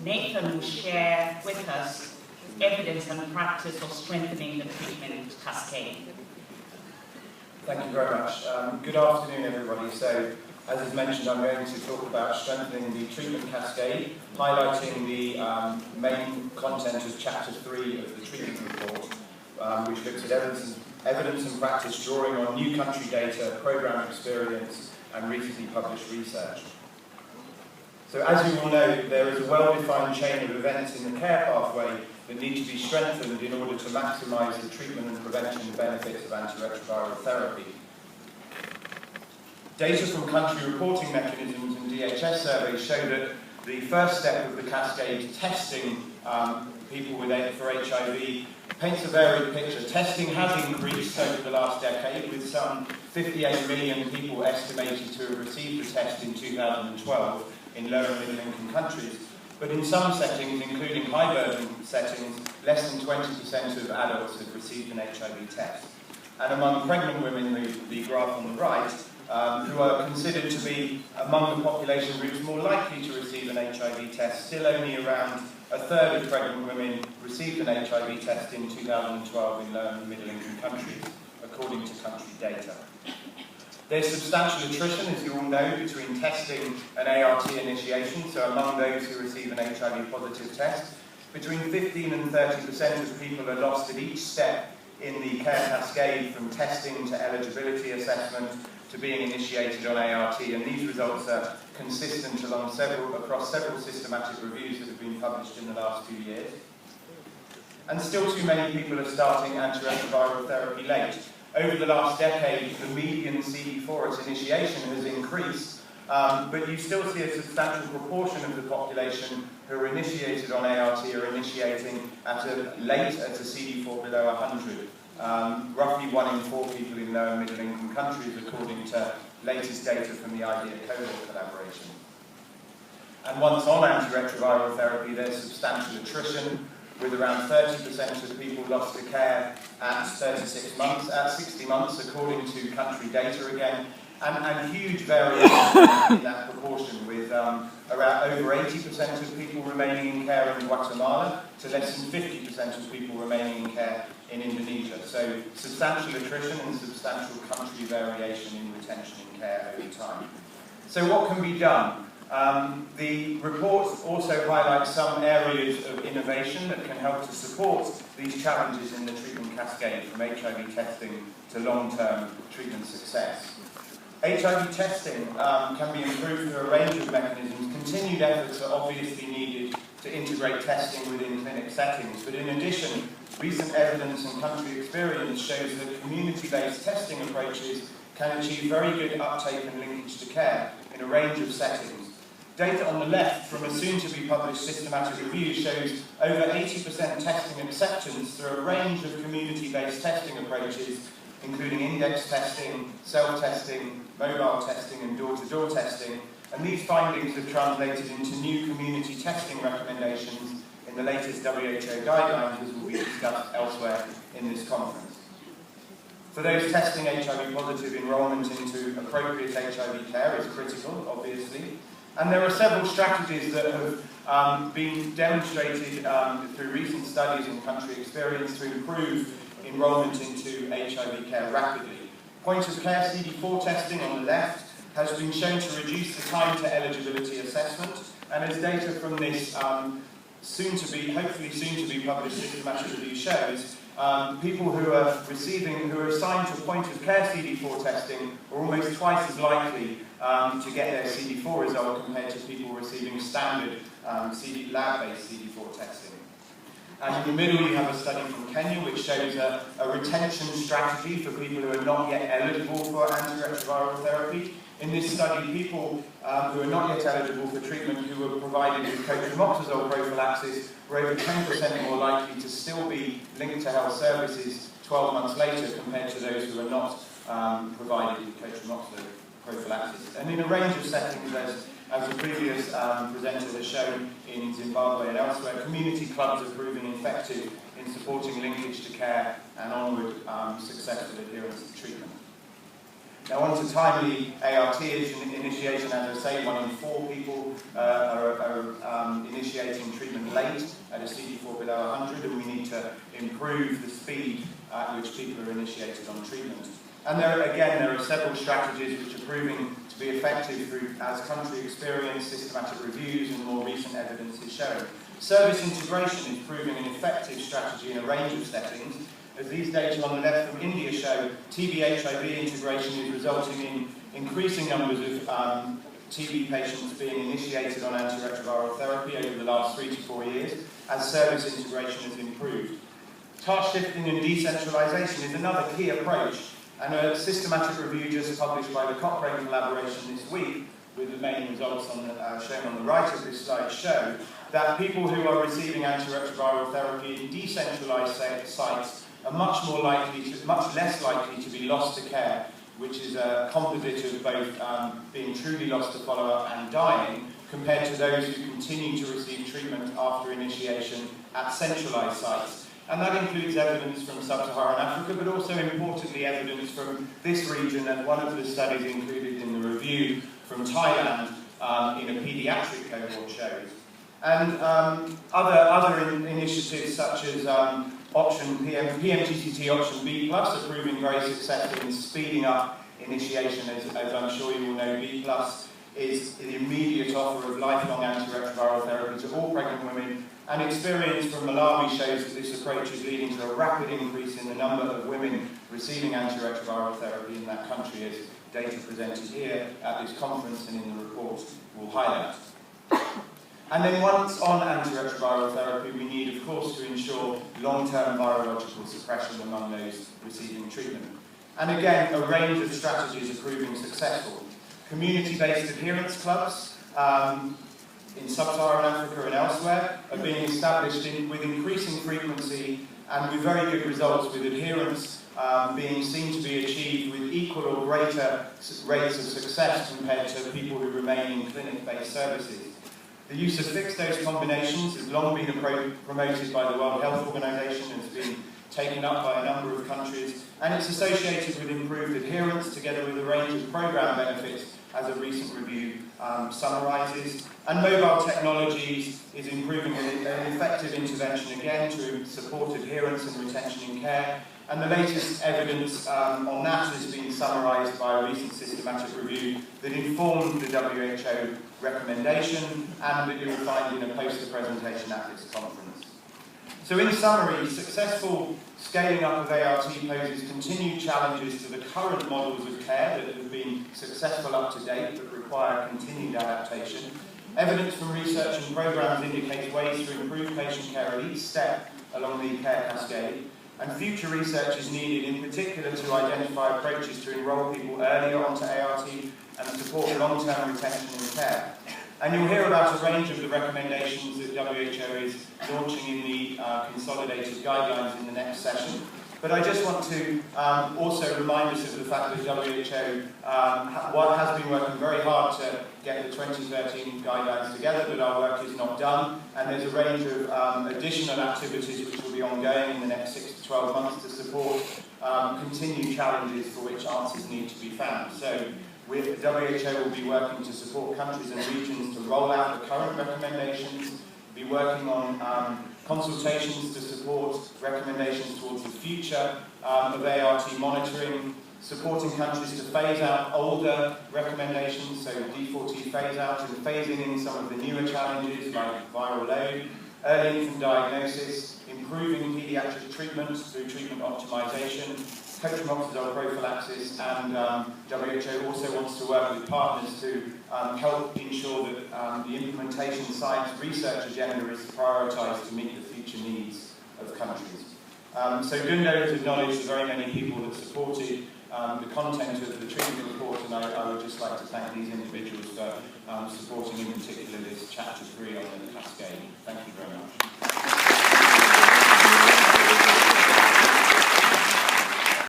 Nathan will share with us evidence and practice of strengthening the treatment cascade. Thank you very much. Good afternoon, everybody. So, as is mentioned, I'm going to talk about strengthening the treatment cascade, highlighting the main content of Chapter 3 of the treatment report, which looks at evidence and practice drawing on new country data, programme experience, and recently published research. So, as you all know, there is a well-defined chain of events in the care pathway that need to be strengthened in order to maximise the treatment and prevention benefits of antiretroviral therapy. Data from country reporting mechanisms and DHS surveys show that the first step of the cascade, testing people for HIV, paints a varied picture. Testing has increased over the last decade, with some 58 million people estimated to have received the test in 2012 in low and middle income countries. But in some settings, including high-burden settings, less than 20% of adults have received an HIV test. And among pregnant women, the graph on the right, who are considered to be among the population groups more likely to receive an HIV test, still only around a third of pregnant women received an HIV test in 2012 in low and middle income countries, according to country data. There's substantial attrition, as you all know, between testing and ART initiation, so among those who receive an HIV positive test, between 15 and 30% of people are lost at each step in the care cascade, from testing to eligibility assessment to being initiated on ART, and these results are consistent across several systematic reviews that have been published in the last few years. And still too many people are starting antiretroviral therapy late. Over the last decade, the median CD4 at initiation has increased, but you still see a substantial proportion of the population who are initiated on ART are initiating late at a CD4 below 100. Roughly 1 in 4 people in low and middle income countries, according to latest data from the IAS collaboration. And once on antiretroviral therapy, there's substantial attrition, with around 30% of people lost to care at 60 months, according to country data again, and huge variation in that proportion, with around over 80% of people remaining in care in Guatemala to less than 50% of people remaining in care in Indonesia. So substantial attrition and substantial country variation in retention in care over time. So what can be done? The report also highlights some areas of innovation that can help to support these challenges in the treatment cascade, from HIV testing to long-term treatment success. HIV testing can be improved through a range of mechanisms. Continued efforts are obviously needed to integrate testing within clinic settings, but in addition, recent evidence and country experience shows that community-based testing approaches can achieve very good uptake and linkage to care in a range of settings. Data on the left from a soon-to-be-published systematic review shows over 80% testing acceptance through a range of community-based testing approaches, including index testing, self-testing, mobile testing, and door-to-door testing, and these findings have translated into new community testing recommendations in the latest WHO guidelines, as will be discussed elsewhere in this conference. For those testing HIV positive, enrolment into appropriate HIV care is critical, obviously. And there are several strategies that have been demonstrated through recent studies and country experience to improve enrolment into HIV care rapidly. Point of care CD4 testing on the left has been shown to reduce the time to eligibility assessment, and as data from this hopefully soon to be published systematic review shows, people who are assigned to point of care CD4 testing are almost twice as likely to get their CD4 result compared to people receiving standard lab-based CD4 testing. And in the middle you have a study from Kenya which shows a retention strategy for people who are not yet eligible for antiretroviral therapy. In this study, people who are not yet eligible for treatment who were provided with cotrimoxazole prophylaxis were over 10% more likely to still be linked to health services 12 months later compared to those who are not provided with cotrimoxazole prophylaxis. And in a range of settings, as the previous presenter has shown in Zimbabwe and elsewhere, community clubs have proven effective in supporting linkage to care and onward successful adherence to treatment. Now on to timely ART initiation, as I say, 1 in 4 people are initiating treatment often late at a CD4 below 100, and we need to improve the speed at which people are initiated on treatment. And there are several strategies which are proving to be effective through, as country experience, systematic reviews, and more recent evidence is showing. Service integration is proving an effective strategy in a range of settings. As these data on the left from India show, TB-HIV integration is resulting in increasing numbers of TB patients being initiated on antiretroviral therapy over the last 3 to 4 years as service integration has improved. Task shifting and decentralisation is another key approach, and a systematic review just published by the Cochrane collaboration this week, with the main results shown on the right of this slide, show that people who are receiving antiretroviral therapy in decentralised sites are much less likely to be lost to care, which is a composite of both being truly lost to follow-up and dying, compared to those who continue to receive treatment after initiation at centralised sites. And that includes evidence from sub-Saharan Africa, but also importantly evidence from this region, and one of the studies included in the review from Thailand in a paediatric cohort shows. And other initiatives such as PMTCT option B+ are proving very successful in speeding up initiation, as I'm sure you will know. B+ is the immediate offer of lifelong antiretroviral therapy to all pregnant women, and experience from Malawi shows that this approach is leading to a rapid increase in the number of women receiving antiretroviral therapy in that country, as data presented here at this conference and in the report will highlight. And then once on antiretroviral therapy, we need, of course, to ensure long-term virological suppression among those receiving treatment. And again, a range of strategies are proving successful. Community-based adherence clubs in sub-Saharan Africa and elsewhere are being established with increasing frequency and with very good results, with adherence being seen to be achieved with equal or greater rates of success compared to people who remain in clinic-based services. The use of fixed-dose combinations has long been promoted by the World Health Organization and has been taken up by a number of countries, and it's associated with improved adherence together with a range of program benefits, as a recent review summarises. And mobile technologies is improving an effective intervention again to support adherence and retention in care. And the latest evidence on that has been summarised by a recent systematic review that informed the WHO recommendation, and that you will find in a poster presentation at this conference. So in summary, successful scaling up of ART poses continued challenges to the current models of care that have been successful up to date but require continued adaptation. Evidence from research and programmes indicates ways to improve patient care at each step along the care cascade, and future research is needed in particular to identify approaches to enrol people earlier onto ART and support long-term retention in care. And you'll hear about a range of the recommendations that WHO is launching in the consolidated guidelines in the next session. But I just want to also remind us of the fact that WHO has been working very hard to get the 2013 guidelines together, but our work is not done, and there's a range of additional activities which will be ongoing in the next 6 to 12 months to support continued challenges for which answers need to be found. So WHO will be working to support countries and regions to roll out the current recommendations, be working on consultations to support recommendations towards the future of ART monitoring, supporting countries to phase out older recommendations, so D4T phase out, and phasing in some of the newer challenges like viral load, early infant diagnosis, improving paediatric treatment through treatment optimization, cotrimoxazole prophylaxis, and WHO also wants to work with partners to help ensure that the implementation science research agenda is prioritised to meet the future needs of countries. So Gundo has acknowledged the very many people that supported the content of the treatment report, and I would just like to thank these individuals for supporting in particular this chapter 3 on the cascade. Thank you very much.